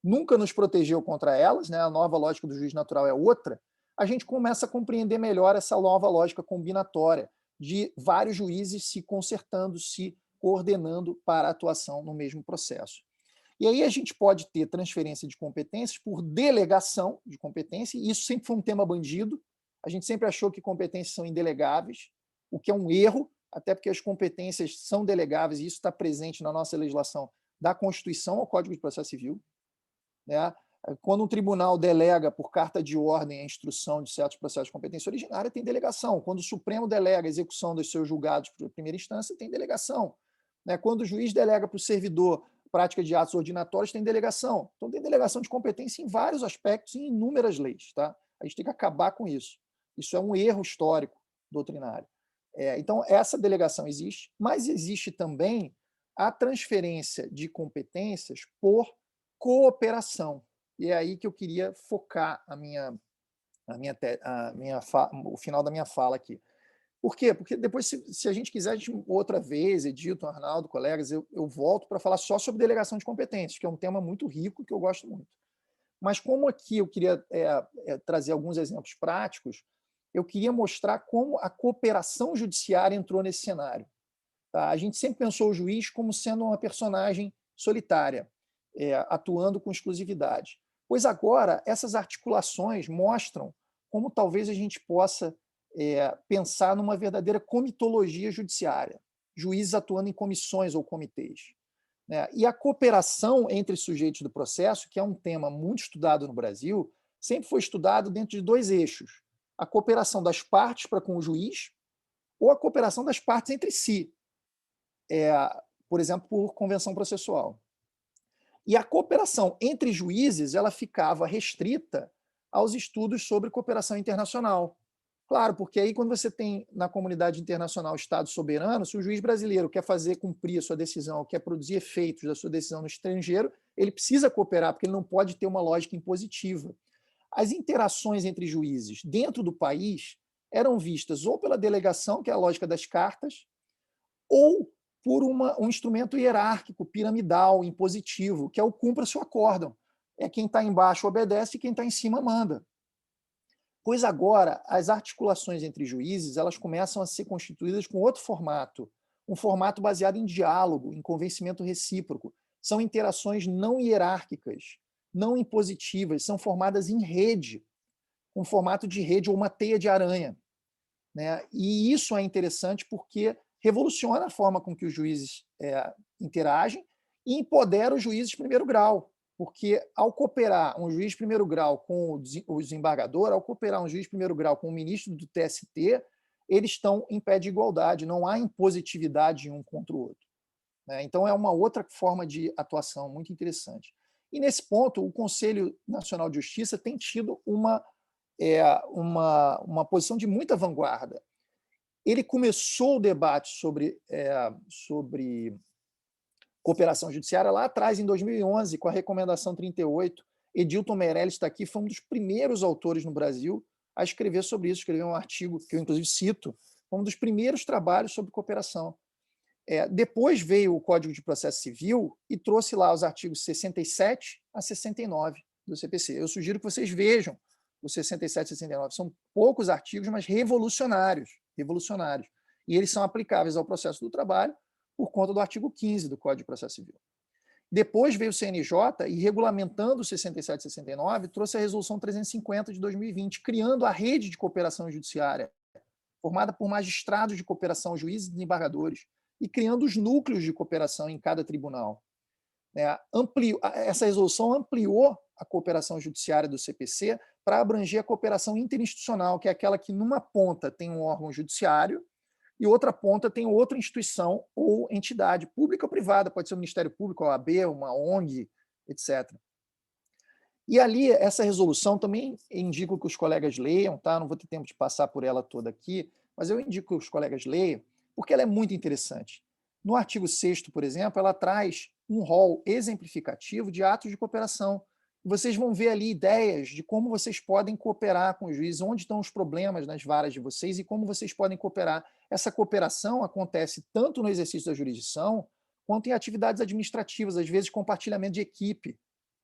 nunca nos protegeu contra elas, né? A nova lógica do juiz natural é outra, a gente começa a compreender melhor essa nova lógica combinatória de vários juízes se concertando, se coordenando para a atuação no mesmo processo. E aí a gente pode ter transferência de competências por delegação de competência, e isso sempre foi um tema bandido. A gente sempre achou que competências são indelegáveis, o que é um erro, até porque as competências são delegáveis, e isso está presente na nossa legislação da Constituição ao Código de Processo Civil. Né? Quando um tribunal delega por carta de ordem a instrução de certos processos de competência originária, tem delegação. Quando o Supremo delega a execução dos seus julgados por primeira instância, tem delegação. Né? Quando o juiz delega para o servidor prática de atos ordinatórios, tem delegação. Então, tem delegação de competência em vários aspectos e em inúmeras leis. Tá? A gente tem que acabar com isso. Isso é um erro histórico doutrinário. Então, essa delegação existe, mas existe também a transferência de competências por cooperação. E é aí que eu queria focar o final da minha fala aqui. Por quê? Porque depois, se a gente quiser, outra vez, Edilton, Arnaldo, colegas, eu volto para falar só sobre delegação de competências, que é um tema muito rico, que eu gosto muito. Mas como aqui eu queria trazer alguns exemplos práticos, eu queria mostrar como a cooperação judiciária entrou nesse cenário. Tá? A gente sempre pensou o juiz como sendo uma personagem solitária, atuando com exclusividade. Pois agora, essas articulações mostram como talvez a gente possa pensar numa verdadeira comitologia judiciária, juízes atuando em comissões ou comitês. Né? E a cooperação entre sujeitos do processo, que é um tema muito estudado no Brasil, sempre foi estudado dentro de dois eixos: a cooperação das partes para com o juiz ou a cooperação das partes entre si, por exemplo, por convenção processual. E a cooperação entre juízes ela ficava restrita aos estudos sobre cooperação internacional. Claro, porque aí quando você tem na comunidade internacional Estado soberano, se o juiz brasileiro quer fazer cumprir a sua decisão, quer produzir efeitos da sua decisão no estrangeiro, ele precisa cooperar, porque ele não pode ter uma lógica impositiva. As interações entre juízes dentro do país eram vistas ou pela delegação, que é a lógica das cartas, ou por um instrumento hierárquico, piramidal, impositivo, que é o cumpra-se o acórdão. É quem está embaixo obedece e quem está em cima manda. Pois agora, as articulações entre juízes elas começam a ser constituídas com outro formato, um formato baseado em diálogo, em convencimento recíproco. São interações não hierárquicas, não impositivas, são formadas em rede, um formato de rede ou uma teia de aranha. Né? E isso é interessante porque revoluciona a forma com que os juízes interagem e empodera os juízes de primeiro grau, porque ao cooperar um juiz de primeiro grau com o desembargador, ao cooperar um juiz de primeiro grau com o ministro do TST, eles estão em pé de igualdade, não há impositividade um contra o outro. Né? Então é uma outra forma de atuação muito interessante. E nesse ponto, o Conselho Nacional de Justiça tem tido uma posição de muita vanguarda. Ele começou o debate sobre cooperação judiciária lá atrás, em 2011, com a recomendação 38. Edilton Meirelles está aqui, foi um dos primeiros autores no Brasil a escrever sobre isso, escreveu um artigo que eu, inclusive, cito, foi um dos primeiros trabalhos sobre cooperação. Depois veio o Código de Processo Civil e trouxe lá os artigos 67 a 69 do CPC. Eu sugiro que vocês vejam os 67 e 69. São poucos artigos, mas revolucionários. E eles são aplicáveis ao processo do trabalho por conta do artigo 15 do Código de Processo Civil. Depois veio o CNJ e, regulamentando os 67 e 69, trouxe a Resolução 350 de 2020, criando a rede de cooperação judiciária, formada por magistrados de cooperação, juízes e desembargadores, e criando os núcleos de cooperação em cada tribunal. Essa resolução ampliou a cooperação judiciária do CPC para abranger a cooperação interinstitucional, que é aquela que, numa ponta, tem um órgão judiciário e outra ponta tem outra instituição ou entidade, pública ou privada, pode ser o Ministério Público, a OAB, uma ONG, etc. E ali, essa resolução também indico que os colegas leiam, tá? Não vou ter tempo de passar por ela toda aqui, mas eu indico que os colegas leiam, porque ela é muito interessante. No artigo 6º, por exemplo, ela traz um rol exemplificativo de atos de cooperação. Vocês vão ver ali ideias de como vocês podem cooperar com os juízes, onde estão os problemas nas varas de vocês e como vocês podem cooperar. Essa cooperação acontece tanto no exercício da jurisdição, quanto em atividades administrativas, às vezes compartilhamento de equipe,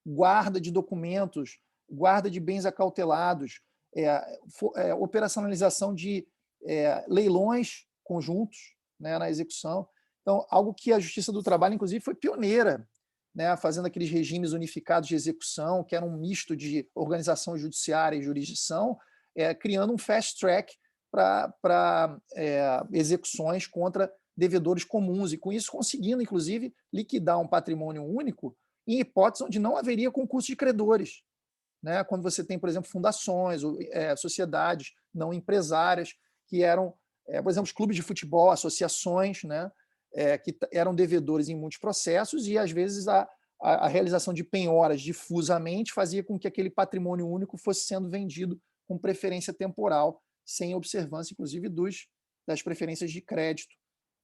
guarda de documentos, guarda de bens acautelados, operacionalização de leilões conjuntos, né, na execução. Então, algo que a Justiça do Trabalho, inclusive, foi pioneira, né, fazendo aqueles regimes unificados de execução, que era um misto de organização judiciária e jurisdição, criando um fast track para execuções contra devedores comuns, e com isso conseguindo, inclusive, liquidar um patrimônio único em hipóteses onde não haveria concurso de credores. Né? Quando você tem, por exemplo, fundações, sociedades não empresárias, que eram, por exemplo, os clubes de futebol, associações, né? Que eram devedores em muitos processos e, às vezes, a realização de penhoras difusamente fazia com que aquele patrimônio único fosse sendo vendido com preferência temporal, sem observância, inclusive, das preferências de crédito,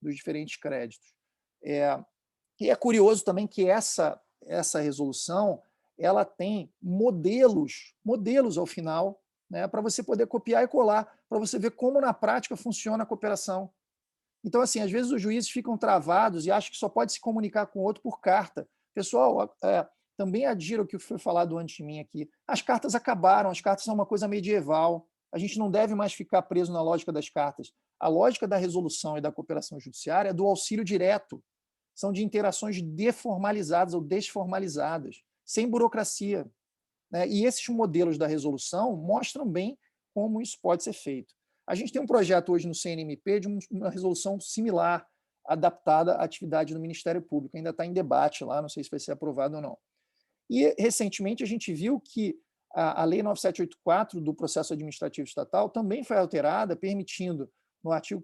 dos diferentes créditos. E é curioso também que essa resolução ela tem modelos ao final, né, para você poder copiar e colar, para você ver como na prática funciona a cooperação. Então, assim, às vezes os juízes ficam travados e acham que só pode se comunicar com o outro por carta. Pessoal, também adiro o que foi falado antes de mim aqui. As cartas acabaram, as cartas são uma coisa medieval. A gente não deve mais ficar preso na lógica das cartas. A lógica da resolução e da cooperação judiciária é do auxílio direto. São de interações deformalizadas ou desformalizadas, sem burocracia. Né? E esses modelos da resolução mostram bem como isso pode ser feito. A gente tem um projeto hoje no CNMP de uma resolução similar, adaptada à atividade do Ministério Público. Ainda está em debate lá, não sei se vai ser aprovado ou não. E, recentemente, a gente viu que a Lei 9784 do processo administrativo estatal também foi alterada, permitindo, no artigo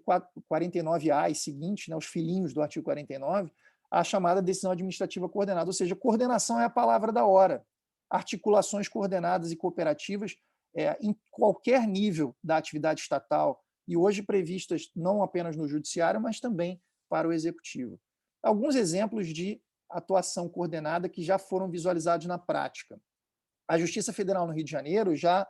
49A e seguinte, né, os filhinhos do artigo 49, a chamada decisão administrativa coordenada, ou seja, coordenação é a palavra da hora. Articulações coordenadas e cooperativas em qualquer nível da atividade estatal, e hoje previstas não apenas no judiciário, mas também para o executivo. Alguns exemplos de atuação coordenada que já foram visualizados na prática. A Justiça Federal no Rio de Janeiro já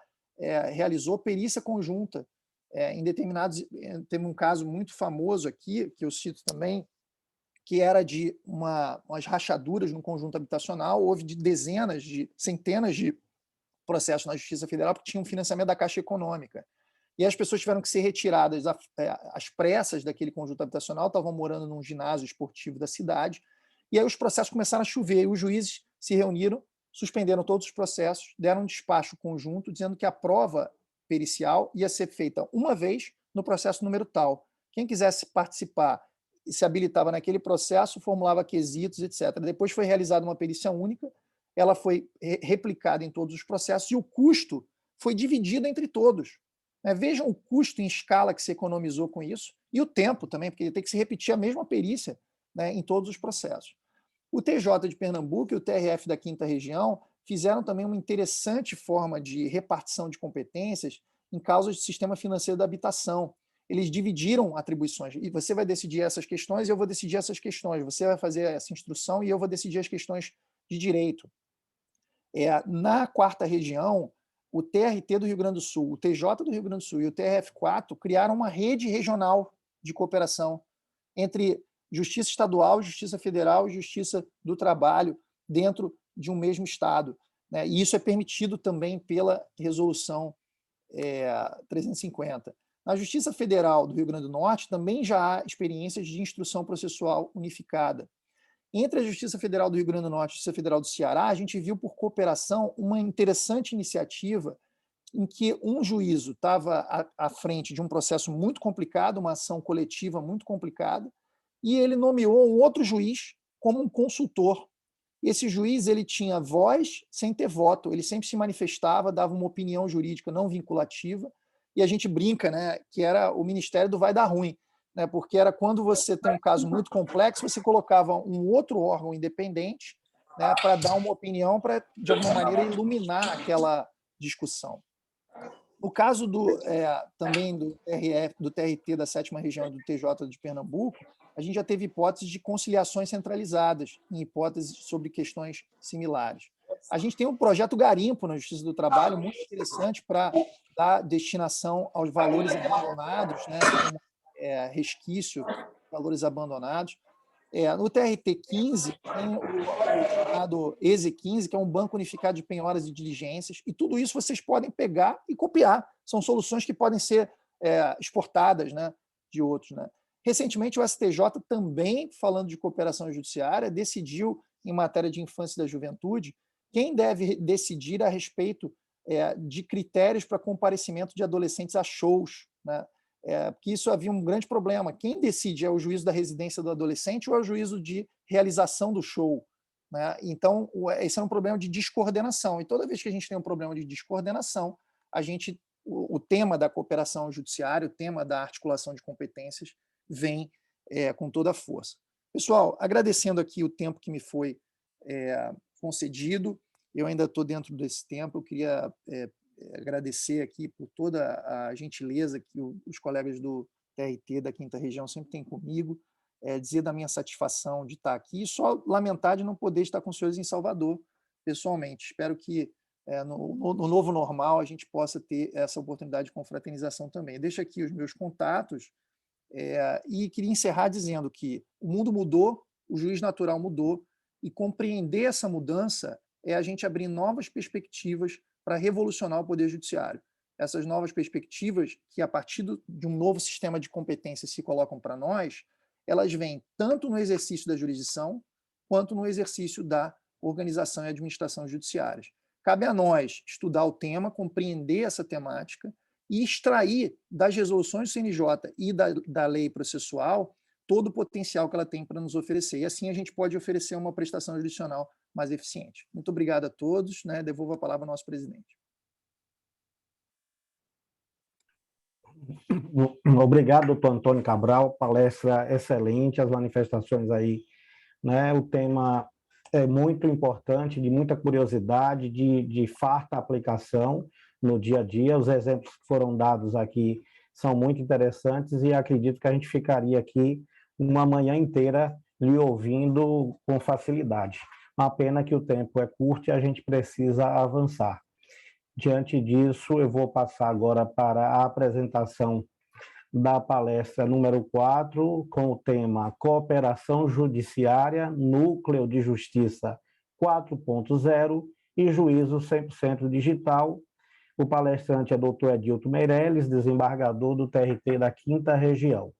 realizou perícia conjunta em determinados... Teve um caso muito famoso aqui, que eu cito também, que era de umas rachaduras no conjunto habitacional, houve de centenas de processos na Justiça Federal porque tinha um financiamento da Caixa Econômica. E as pessoas tiveram que ser retiradas às pressas daquele conjunto habitacional, estavam morando num ginásio esportivo da cidade, e aí os processos começaram a chover, e os juízes se reuniram, suspenderam todos os processos, deram um despacho conjunto, dizendo que a prova pericial ia ser feita uma vez no processo número tal. Quem quisesse participar e se habilitava naquele processo, formulava quesitos, etc. Depois foi realizada uma perícia única, ela foi replicada em todos os processos, e o custo foi dividido entre todos. Vejam o custo em escala que se economizou com isso, e o tempo também, porque tem que se repetir a mesma perícia, né, em todos os processos. O TJ de Pernambuco e o TRF da 5ª Região fizeram também uma interessante forma de repartição de competências em causas de sistema financeiro da habitação. Eles dividiram atribuições, e você vai decidir essas questões e eu vou decidir essas questões, você vai fazer essa instrução e eu vou decidir as questões de direito. Na 4ª Região, o TRT do Rio Grande do Sul, o TJ do Rio Grande do Sul e o TRF4 criaram uma rede regional de cooperação entre Justiça Estadual, Justiça Federal e Justiça do Trabalho dentro de um mesmo estado, né? E isso é permitido também pela Resolução 350. Na Justiça Federal do Rio Grande do Norte também já há experiências de instrução processual unificada. Entre a Justiça Federal do Rio Grande do Norte e a Justiça Federal do Ceará, a gente viu por cooperação uma interessante iniciativa em que um juízo estava à frente de um processo muito complicado, uma ação coletiva muito complicada, e ele nomeou um outro juiz como um consultor. Esse juiz ele tinha voz sem ter voto, ele sempre se manifestava, dava uma opinião jurídica não vinculativa, e a gente brinca, né, que era o Ministério do vai dar ruim, né, porque era quando você tem um caso muito complexo, você colocava um outro órgão independente, né, para dar uma opinião, para, de alguma maneira, iluminar aquela discussão. No caso também do TRT da 7ª Região e do TJ de Pernambuco, a gente já teve hipóteses de conciliações centralizadas, em hipóteses sobre questões similares. A gente tem um projeto Garimpo na Justiça do Trabalho, muito interessante para dar destinação aos valores abandonados, né, como resquício, valores abandonados. No TRT15, tem o chamado ESE15, que é um banco unificado de penhoras e diligências, e tudo isso vocês podem pegar e copiar. São soluções que podem ser exportadas, né, de outros. Né? Recentemente, o STJ, também falando de cooperação judiciária, decidiu, em matéria de infância e da juventude, quem deve decidir a respeito de critérios para comparecimento de adolescentes a shows, né? Porque isso havia um grande problema. Quem decide é o juízo da residência do adolescente ou é o juízo de realização do show? Né? Então, esse é um problema de descoordenação. E toda vez que a gente tem um problema de descoordenação, o tema da cooperação judiciária, o tema da articulação de competências, vem com toda a força. Pessoal, agradecendo aqui o tempo que me foi concedido, eu ainda estou dentro desse tempo, eu queria agradecer aqui por toda a gentileza que os colegas do TRT da 5ª Região sempre têm comigo, dizer da minha satisfação de estar aqui e só lamentar de não poder estar com os senhores em Salvador pessoalmente. Espero que no novo normal a gente possa ter essa oportunidade de confraternização também. Deixo aqui os meus contatos e queria encerrar dizendo que o mundo mudou, o juiz natural mudou, e compreender essa mudança é a gente abrir novas perspectivas para revolucionar o Poder Judiciário. Essas novas perspectivas, que a partir de um novo sistema de competências se colocam para nós, elas vêm tanto no exercício da jurisdição, quanto no exercício da organização e administração judiciárias. Cabe a nós estudar o tema, compreender essa temática e extrair das resoluções do CNJ e da lei processual todo o potencial que ela tem para nos oferecer. E assim a gente pode oferecer uma prestação jurisdicional mais eficiente. Muito obrigado a todos, né? Devolvo a palavra ao nosso presidente. Obrigado, doutor Antônio Cabral, palestra excelente, as manifestações aí, né? O tema é muito importante, de muita curiosidade, de farta aplicação, no dia a dia. Os exemplos que foram dados aqui são muito interessantes e acredito que a gente ficaria aqui uma manhã inteira lhe ouvindo com facilidade. Uma pena que o tempo é curto e a gente precisa avançar. Diante disso, eu vou passar agora para a apresentação da palestra número 4, com o tema Cooperação Judiciária, Núcleo de Justiça 4.0 e Juízo 100% Digital. O palestrante é Dr. Edilto Meirelles, desembargador do TRT da 5ª Região.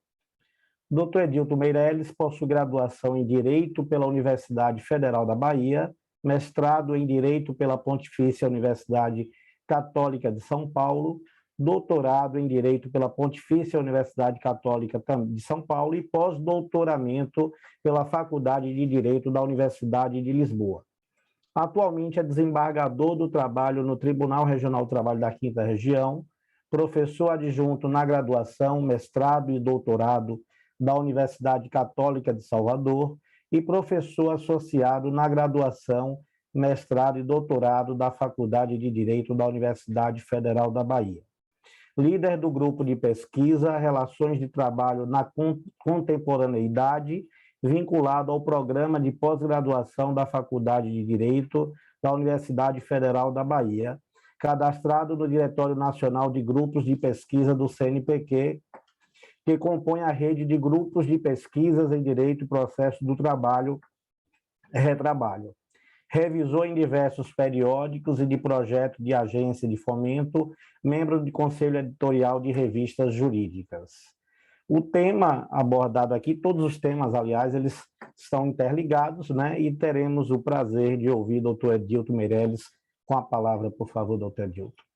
Dr. Edilto Meirelles possui graduação em Direito pela Universidade Federal da Bahia, mestrado em Direito pela Pontifícia Universidade Católica de São Paulo, doutorado em Direito pela Pontifícia Universidade Católica de São Paulo e pós-doutoramento pela Faculdade de Direito da Universidade de Lisboa. Atualmente é desembargador do trabalho no Tribunal Regional do Trabalho da 5ª Região, professor adjunto na graduação, mestrado e doutorado da Universidade Católica de Salvador e professor associado na graduação, mestrado e doutorado da Faculdade de Direito da Universidade Federal da Bahia. Líder do grupo de pesquisa Relações de Trabalho na Contemporaneidade, vinculado ao programa de pós-graduação da Faculdade de Direito da Universidade Federal da Bahia, cadastrado no Diretório Nacional de Grupos de Pesquisa do CNPq, que compõe a rede de grupos de pesquisas em Direito e Processo do Trabalho, Retrabalho. Revisor em diversos periódicos e de projetos de agência de fomento, membro de conselho editorial de revistas jurídicas. O tema abordado aqui, todos os temas, aliás, eles estão interligados, né? E teremos o prazer de ouvir o Dr. Edilto Meirelles com a palavra, por favor, Dr. Edilto.